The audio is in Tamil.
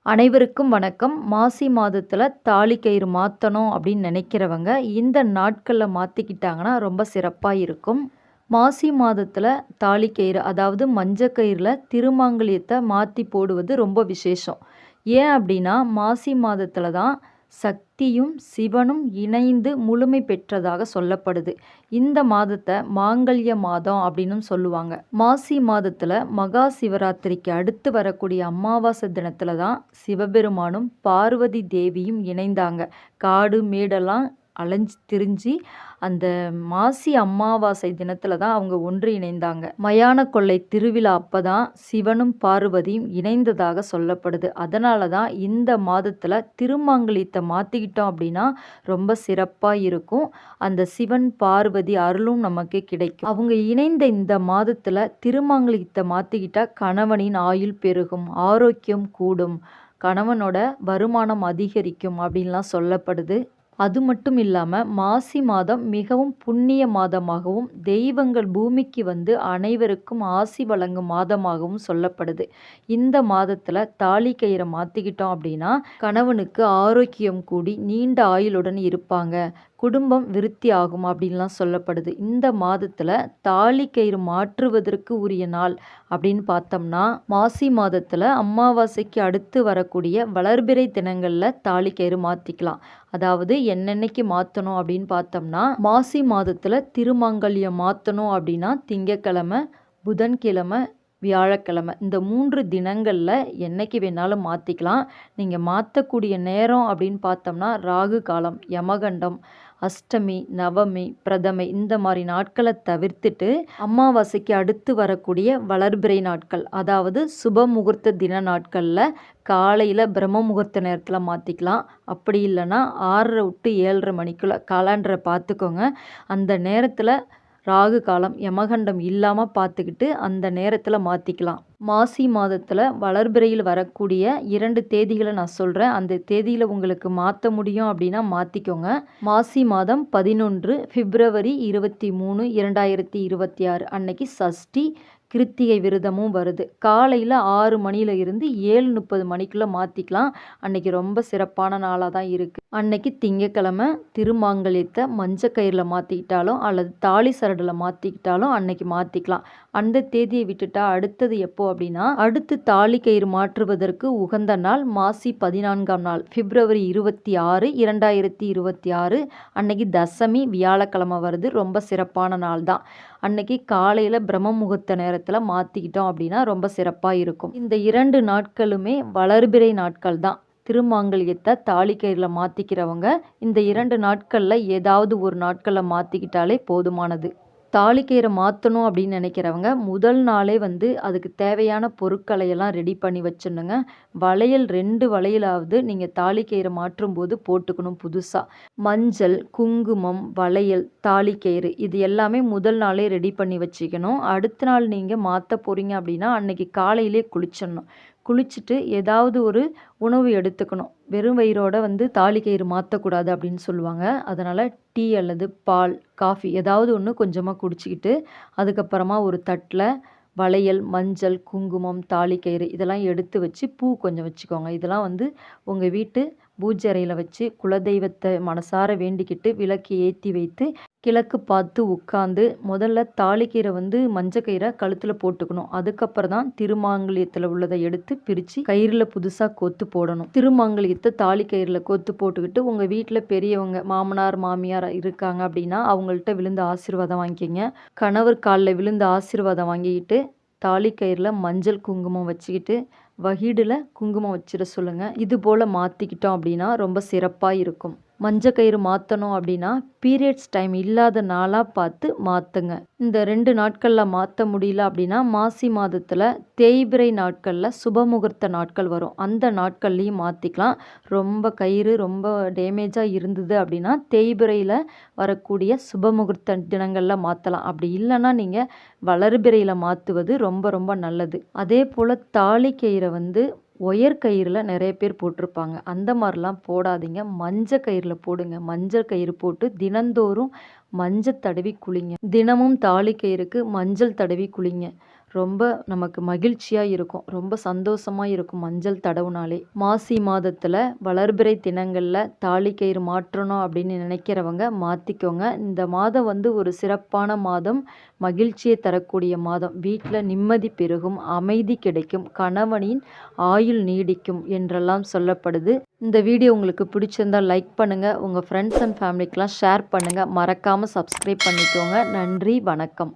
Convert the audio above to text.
அனைவருக்கும் வணக்கம். மாசி மாதத்துல தாலி கயிறு மாத்தணும் அப்படின்னு நினைக்கிறவங்க, இந்த நாட்கள்ல மாத்திக்கிட்டாங்கன்னா ரொம்ப சிறப்பா இருக்கும். மாசி மாதத்துல தாலி கயிறு, அதாவது மஞ்ச கயிறுல திருமாங்கல்யத்த மாத்தி போடுவது ரொம்ப விசேஷம். ஏன் அப்படின்னா, மாசி மாதத்துல தான் சக்தியும் சிவனும் இணைந்து முழுமை பெற்றதாக சொல்லப்படுது. இந்த மாதத்தை மாங்கல்ய மாதம் அப்படின்னும் சொல்லுவாங்க. மாசி மாதத்துல மகா சிவராத்திரிக்கு அடுத்து வரக்கூடிய அமாவாசை தினத்துல தான் சிவபெருமானும் பார்வதி தேவியும் இணைந்தாங்க. காடு மேடெல்லாம் அலைஞ்சு திரிஞ்சு அந்த மாசி அமாவாசை தினத்துல தான் அவங்க ஒன்று இணைந்தாங்க. மயான கொள்ளை திருவிழா அப்பதான் சிவனும் பார்வதியும் இணைந்ததாக சொல்லப்படுது. அதனால தான் இந்த மாதத்துல திருமாங்கல்யத்தை மாத்திக்கிட்டோம் அப்படின்னா ரொம்ப சிறப்பா இருக்கும். அந்த சிவன் பார்வதி அருளும் நமக்கு கிடைக்கும். அவங்க இணைந்த இந்த மாதத்துல திருமாங்கல்யத்தை மாத்திக்கிட்டா கணவனின் ஆயுள் பெருகும், ஆரோக்கியம் கூடும், கணவனோட வருமானம் அதிகரிக்கும் அப்படின்லாம் சொல்லப்படுது. அது மட்டும் இல்லாமல் மாசி மாதம் மிகவும் புண்ணிய மாதமாகவும் தெய்வங்கள் பூமிக்கு வந்து அனைவருக்கும் ஆசி வழங்கும் மாதமாகவும் சொல்லப்படுது. இந்த மாதத்தில் தாலி கயிறை மாற்றிக்கிட்டோம் அப்படின்னா கணவனுக்கு ஆரோக்கியம் கூடி நீண்ட ஆயுளுடன் இருப்பாங்க, குடும்பம் விருத்தி ஆகும் அப்படின்லாம் சொல்லப்படுது. இந்த மாதத்தில் தாலி கயிறு மாற்றுவதற்கு உரிய நாள் அப்படின்னு பார்த்தோம்னா மாசி மாதத்தில் அமாவாசைக்கு அடுத்து வரக்கூடிய வளர்பிறை தினங்களில் தாலி கயிறு மாற்றிக்கலாம். அதாவது என்னென்னைக்கு மாற்றணும் அப்படின்னு பார்த்தோம்னா மாசி மாதத்தில் திருமாங்கல்யம் மாற்றணும் அப்படின்னா திங்கக்கிழமை, புதன்கிழமை, வியாழக்கிழமை இந்த 3 தினங்களில் என்னைக்கு வேணாலும் மாற்றிக்கலாம். நீங்கள் மாற்றக்கூடிய நேரம் அப்படின்னு பார்த்தோம்னா ராகு காலம், யமகண்டம், அஷ்டமி, நவமி, பிரதமை இந்த மாதிரி நாட்களை தவிர்த்துட்டு அமாவாசைக்கு அடுத்து வரக்கூடிய வளர்பிறை நாட்கள், அதாவது சுப முகூர்த்த தின நாட்களில் காலையில் பிரம்ம முகூர்த்த நேரத்தில் மாற்றிக்கலாம். அப்படி இல்லைன்னா 6:30 to 7:30 மணிக்குள்ளே காலண்டரை பார்த்துக்கோங்க. அந்த நேரத்தில் ராகு காலம், யமகண்டம் இல்லாமல் பார்த்துக்கிட்டு அந்த நேரத்தில் மாற்றிக்கலாம். மாசி மாதத்தில் வளர்பிறையில் வரக்கூடிய 2 தேதிகளை நான் சொல்கிறேன். அந்த தேதியில் உங்களுக்கு மாற்ற முடியும் அப்படின்னா மாற்றிக்கோங்க. மாசி மாதம் 11 பிப்ரவரி 23, 2026 அன்னைக்கு சஷ்டி கிருத்திகை விரதமும் வருது. காலையில் 6 மணியில இருந்து 7:30 மணிக்குள்ளே மாற்றிக்கலாம். அன்னைக்கு ரொம்ப சிறப்பான நாளாக தான் இருக்குது. அன்னைக்கு திங்கக்கிழமை திருமாங்கல்யத்தை மஞ்ச கயிறில் மாற்றிக்கிட்டாலும் அல்லது தாலி சரடில் மாற்றிக்கிட்டாலும் அன்னைக்கு மாற்றிக்கலாம். அந்த தேதியை விட்டுட்டா அடுத்தது எப்போ அப்படின்னா அடுத்து தாலி கயிறு மாற்றுவதற்கு உகந்த நாள் மாசி 14ஆம் நாள் பிப்ரவரி 26, 2026 அன்னைக்கு தசமி வியாழக்கிழமை வருது. ரொம்ப சிறப்பான நாள் தான். அன்னைக்கு காலையில் பிரம்ம முகூர்த்த நேரத்தில் மாற்றிக்கிட்டோம் அப்படின்னா ரொம்ப சிறப்பாக இருக்கும். இந்த 2 நாட்களுமே வளர்பிறை நாட்கள் தான். திருமாங்கல்யத்தை தாலி கயிறில் மாற்றிக்கிறவங்க இந்த 2 நாட்களில் ஏதாவது ஒரு நாட்களில் மாற்றிக்கிட்டாலே போதுமானது. தாலி கயிறை மாற்றணும் அப்படின்னு நினைக்கிறவங்க முதல் நாளே வந்து அதுக்கு தேவையான பொருட்களை எல்லாம் ரெடி பண்ணி வச்சிடணுங்க. வளையல் 2 வளையலாவது நீங்கள் தாலி கயிறை மாற்றும் போது போட்டுக்கணும். புதுசாக மஞ்சள், குங்குமம், வளையல், தாலி கயிறு இது எல்லாமே முதல் நாளே ரெடி பண்ணி வச்சுக்கணும். அடுத்த நாள் நீங்கள் மாற்ற போகிறீங்க அப்படின்னா அன்னைக்கு காலையிலே குளிச்சிடணும். குளிச்சுட்டு ஏதாவது ஒரு உணவு எடுத்துக்கணும். வெறும் வயிறோட வந்து தாலி கயிறு மாற்றக்கூடாது அப்படின்னு சொல்லுவாங்க. அதனால் டீ அல்லது பால், காஃபி ஏதாவது ஒன்று கொஞ்சமாக குடிச்சிக்கிட்டு அதுக்கப்புறமா ஒரு தட்டில் வளையல், மஞ்சள், குங்குமம், தாலி கயிறு இதெல்லாம் எடுத்து வச்சு பூ கொஞ்சம் வச்சுக்கோங்க. இதெல்லாம் வந்து உங்கள் வீட்டு பூஜை அறையில் வச்சு குலதெய்வத்தை மனசார வேண்டிக்கிட்டு விளக்கு ஏற்றி வைத்து கிழக்கு பார்த்து உட்காந்து முதல்ல தாலி கயிறை வந்து மஞ்ச கயிறை கழுத்தில் போட்டுக்கணும். அதுக்கப்புறம் தான் திருமாங்கல்யத்தில் உள்ளதை எடுத்து பிரித்து கயிறில் புதுசாக கோத்து போடணும். திருமாங்கல்யத்தை தாலி கயிறில் கோத்து போட்டுக்கிட்டு உங்கள் வீட்டில் பெரியவங்க மாமனார் மாமியார் இருக்காங்க அப்படின்னா அவங்கள்ட்ட விழுந்து ஆசீர்வாதம் வாங்கிக்கிங்க. கணவர் காலில் விழுந்து ஆசீர்வாதம் வாங்கிக்கிட்டு தாலி கயிறில் மஞ்சள் குங்குமம் வச்சுக்கிட்டு வகிடில் குங்குமம் வச்சிட சொல்லுங்கள். இது போல் மாற்றிக்கிட்டோம் அப்படின்னா ரொம்ப சிறப்பாக இருக்கும். மஞ்ச கயிறு மாற்றணும் அப்படின்னா பீரியட்ஸ் டைம் இல்லாத நாளாக பார்த்து மாற்றுங்க. இந்த 2 நாட்களில் மாற்ற முடியல அப்படின்னா மாசி மாதத்தில் தேய்பிறை நாட்களில் சுபமுகூர்த்த நாட்கள் வரும். அந்த நாட்கள்லையும் மாற்றிக்கலாம். ரொம்ப கயிறு ரொம்ப டேமேஜாக இருந்தது அப்படின்னா தேய்பிறையில் வரக்கூடிய சுபமுகூர்த்த தினங்களில் மாற்றலாம். அப்படி இல்லைன்னா நீங்கள் வளர்பிறையில் மாற்றுவது ரொம்ப ரொம்ப நல்லது. அதே போல் தாலி கயிறை வந்து ஒயர் கயிறில் நிறைய பேர் போட்டிருப்பாங்க. அந்த மாதிரிலாம் போடாதீங்க. மஞ்ச கயிறில் போடுங்க. மஞ்சள் கயிறு போட்டு தினந்தோறும் மஞ்சள் தடவி குளிங்க. தினமும் தாலி கயிறுக்கு மஞ்சள் தடவி குளிங்க. ரொம்ப நமக்கு மகிழ்ச்சியாக இருக்கும், ரொம்ப சந்தோஷமாக இருக்கும் மஞ்சள் தடவுனாலே. மாசி மாதத்தில் வளர்பிறை தினங்களில் தாலி கயிறு மாற்றணும் அப்படின்னு நினைக்கிறவங்க மாற்றிக்கோங்க. இந்த மாதம் ஒரு சிறப்பான மாதம், மகிழ்ச்சியை தரக்கூடிய மாதம். வீட்டில் நிம்மதி பெருகும், அமைதி கிடைக்கும், கணவனின் ஆயுள் நீடிக்கும் என்றெல்லாம் சொல்லப்படுது. இந்த வீடியோ உங்களுக்கு பிடிச்சிருந்தால் லைக் பண்ணுங்கள், உங்கள் ஃப்ரெண்ட்ஸ் அண்ட் ஃபேமிலிக்கெலாம் ஷேர் பண்ணுங்கள், மறக்காமல் சப்ஸ்கிரைப் பண்ணிக்கோங்க. நன்றி, வணக்கம்.